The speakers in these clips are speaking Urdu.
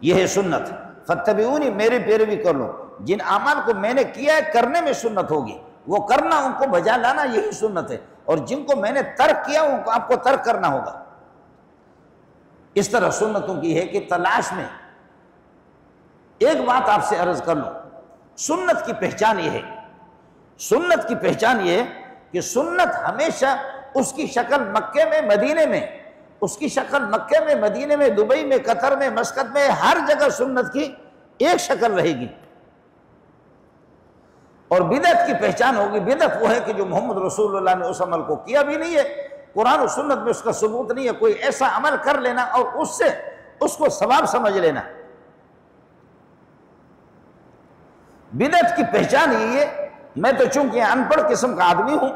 یہ ہے سنت. فاتبعونی، میری پیروی کر لو. جن اعمال کو میں نے کیا ہے کرنے میں سنت ہوگی، وہ کرنا، ان کو بجا لانا، یہی سنت ہے. اور جن کو میں نے ترک کیا ان کو آپ کو ترک کرنا ہوگا. اس طرح سنتوں کی ہے کہ تلاش میں. ایک بات آپ سے عرض کر لوں، سنت کی پہچان یہ ہے، سنت کی پہچان یہ ہے کہ سنت ہمیشہ اس کی شکل مکے میں، مدینے میں، اس کی شکل مکے میں، مدینے میں، دبئی میں، قطر میں، مسقط میں، ہر جگہ سنت کی ایک شکل رہے گی. اور بدعت کی پہچان ہوگی. بدعت وہ ہے کہ جو محمد رسول اللہ نے اس عمل کو کیا بھی نہیں ہے، قرآن و سنت میں اس کا ثبوت نہیں ہے، کوئی ایسا عمل کر لینا اور اس سے اس کو ثواب سمجھ لینا. بدعت کی پہچان یہی ہے. میں تو چونکہ ان پڑھ قسم کا آدمی ہوں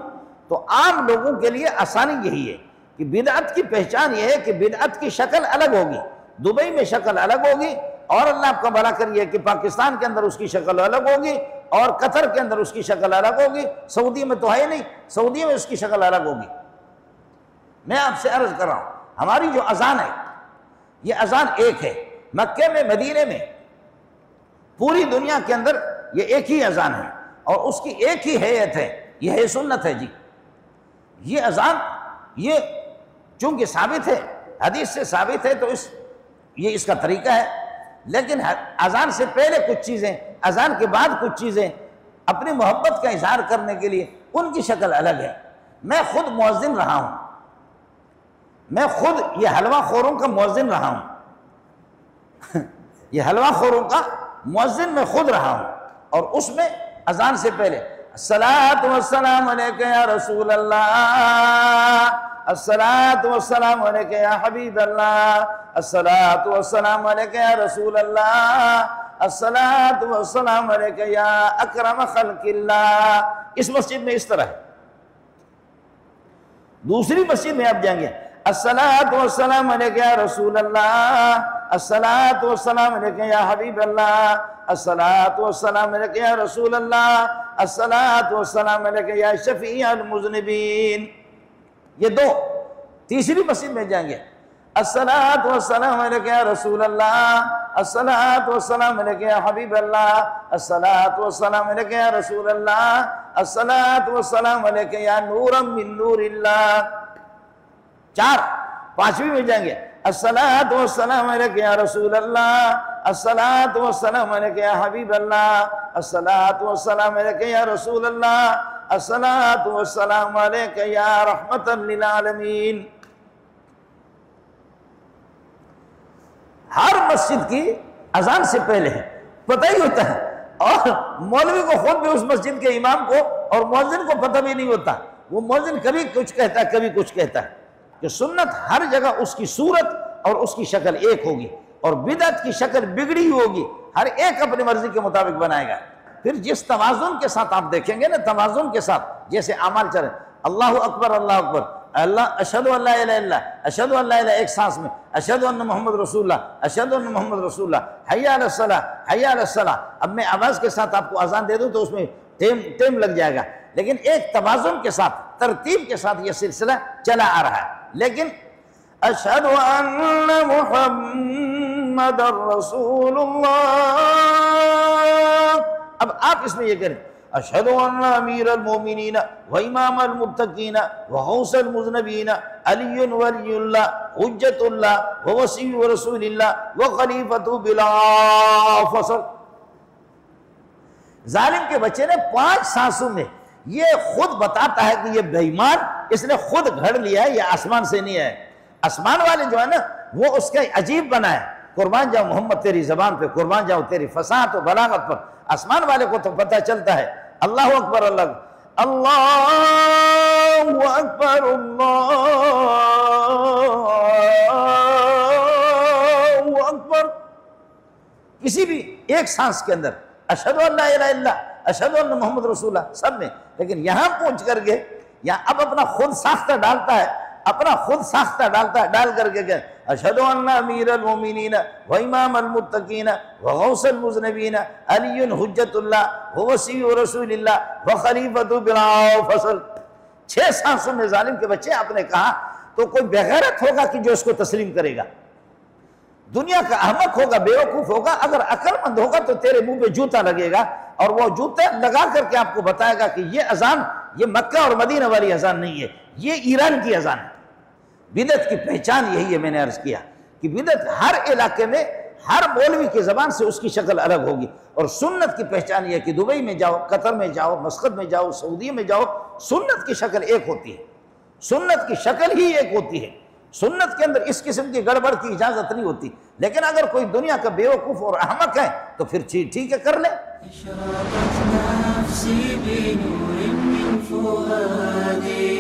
تو عام لوگوں کے لیے آسانی یہی ہے کہ بدعت کی پہچان یہ ہے کہ بدعت کی شکل الگ ہوگی. دبئی میں شکل الگ ہوگی، اور اللہ آپ کا بھلا کریے کہ پاکستان کے اندر اس کی شکل الگ ہوگی، اور قطر کے اندر اس کی شکل الگ ہوگی. سعودی میں تو ہے نہیں، سعودی میں اس کی شکل الگ ہوگی. میں آپ سے عرض کر رہا ہوں، ہماری جو اذان ہے یہ اذان ایک ہے. مکے میں، مدینے میں، پوری دنیا کے اندر یہ ایک ہی اذان ہے، اور اس کی ایک ہی حیت ہے. یہ ہے سنت ہے جی. یہ اذان یہ چونکہ ثابت ہے، حدیث سے ثابت ہے، تو یہ اس کا طریقہ ہے. لیکن اذان سے پہلے کچھ چیزیں، اذان کے بعد کچھ چیزیں اپنی محبت کا اظہار کرنے کے لیے ان کی شکل الگ ہے. میں خود مؤذن رہا ہوں، میں خود یہ حلوہ خوروں کا مؤذن رہا ہوں. یہ حلوہ خوروں کا مؤذن میں خود رہا ہوں، اور اس میں اذان سے پہلے الصلاۃ والسلام علیک یا رسول اللہ، الصلاۃ والسلام علیک یا حبیب اللہ، الصلاۃ والسلام علیک یا رسول اللہ، الصلاۃ والسلام علیک یا اکرم خلق اللہ. اس مسجد میں اس طرح ہے. دوسری مسجد میں آپ جائیں گے، الصلاۃ والسلام علیک یا رسول اللہ، الصلاۃ والسلام علیک یا حبیب اللہ، الصلاۃ والسلام علیک یا رسول اللہ، الصلاۃ والسلام علیک یا شفیع المذنبین. یہ دو. تیسری مسجد میں جائیں گے، الصلاۃ والسلام علیک یا رسول اللہ، الصلاۃ والسلام علیک یا حبیب اللہ، الصلاۃ والسلام علیک یا رسول اللہ، الصلاۃ والسلام علیک یا نورا من نور اللہ. چار. پانچویں میں جائیں گے، الصلاۃ والسلام علیک یا رسول اللہ، الصلاۃ والسلام علیک یا حبیب اللہ، الصلاۃ والسلام علیک یا رسول اللہ، الصلاۃ والسلام علیک یا رحمتا للعالمین. ہر مسجد کی اذان سے پہلے ہے، پتہ ہی ہوتا ہے. اور مولوی کو خود بھی اس مسجد کے امام کو اور مؤذن کو پتہ بھی نہیں ہوتا. وہ مؤذن کبھی کچھ کہتا ہے، کبھی کچھ کہتا ہے. کہ سنت ہر جگہ اس کی صورت اور اس کی شکل ایک ہوگی، اور بدعت کی شکل بگڑی ہوگی. ہر ایک اپنی مرضی کے مطابق بنائے گا. پھر جس توازن کے ساتھ آپ دیکھیں گے نا، توازن کے ساتھ جیسے اعمال چلے، اللہ اکبر، اللہ اکبر، اللہ اشہد ان لا الہ الا اللہ، اشہد ان لا الہ، ایک سانس میں، اشہد ان محمد رسول اللہ، اشہد ان محمد رسول اللہ، حی علی الصلاۃ، حی علی الصلاۃ. اب میں آواز کے ساتھ آپ کو اذان دے دوں تو اس میں ٹائم لگ جائے گا، لیکن ایک توازن کے ساتھ، ترتیب کے ساتھ یہ سلسلہ چلا آ رہا ہے. لیکن اشہد ان محمد رسول اللہ، اب آپ اس میں یہ کریں، اشہد ان امیر المومنین و امام المتقین و غوث المذنبین علی ولی اللہ حجت اللہ و وصی رسول اللہ و خلیفۃ بلا فصل. ظالم کے بچے نے 5 سانسوں میں یہ خود بتاتا ہے کہ یہ بے ایمان، اس نے خود گھڑ لیا ہے، یہ آسمان سے نہیں ہے. آسمان والے جو ہے نا وہ اس کا عجیب بنا ہے. قربان جاؤ محمد تیری زبان پہ، قربان جاؤ تیری فصاحت و بلاغت پر. آسمان والے کو تو پتہ چلتا ہے اللہ اکبر، اللہ اکبر، اللہ اکبر. کسی بھی ایک سانس کے اندر اشہد ان لا الہ الا اللہ، اشہد ان محمد رسول اللہ سب میں. لیکن یہاں پہنچ کر کے یہاں اب اپنا خود ساختہ ڈالتا ہے، اپنا خود ساختہ ڈالتا ہے، ڈال کر کے کہ اشہد ان امیر المومنین و امام المتقین و غوث المذنبین علی حجت اللہ و وصی رسول اللہ و خلیفۃ بلا فصل. 6 سانسوں میں ظالم کے بچے آپ نے کہا تو کوئی بغیرت ہوگا کہ جو اس کو تسلیم کرے گا. دنیا کا احمق ہوگا، بیوقوف ہوگا، اگر عقل مند ہوگا تو تیرے منہ پہ جوتا لگے گا، اور وہ جوتے لگا کر کے آپ کو بتائے گا کہ یہ اذان، یہ مکہ اور مدینہ والی اذان نہیں ہے، یہ ایران کی اذان ہے۔ بدعت کی پہچان یہی ہے، میں نے عرض کیا کہ بدعت ہر علاقے میں ہر مولوی کی زبان سے اس کی شکل الگ ہوگی، اور سنت کی پہچان یہ ہے کہ دبئی میں جاؤ، قطر میں جاؤ، مسقط میں جاؤ، سعودی میں جاؤ، سنت کی شکل ایک ہوتی ہے، سنت کی شکل ہی ایک ہوتی ہے، سنت کے اندر اس قسم کی گڑبڑ کی اجازت نہیں ہوتی۔ لیکن اگر کوئی دنیا کا بیوقوف اور احمق ہے تو پھر ٹھیک ہے، کر لے۔ اشرقت نفسي بنور من فؤادي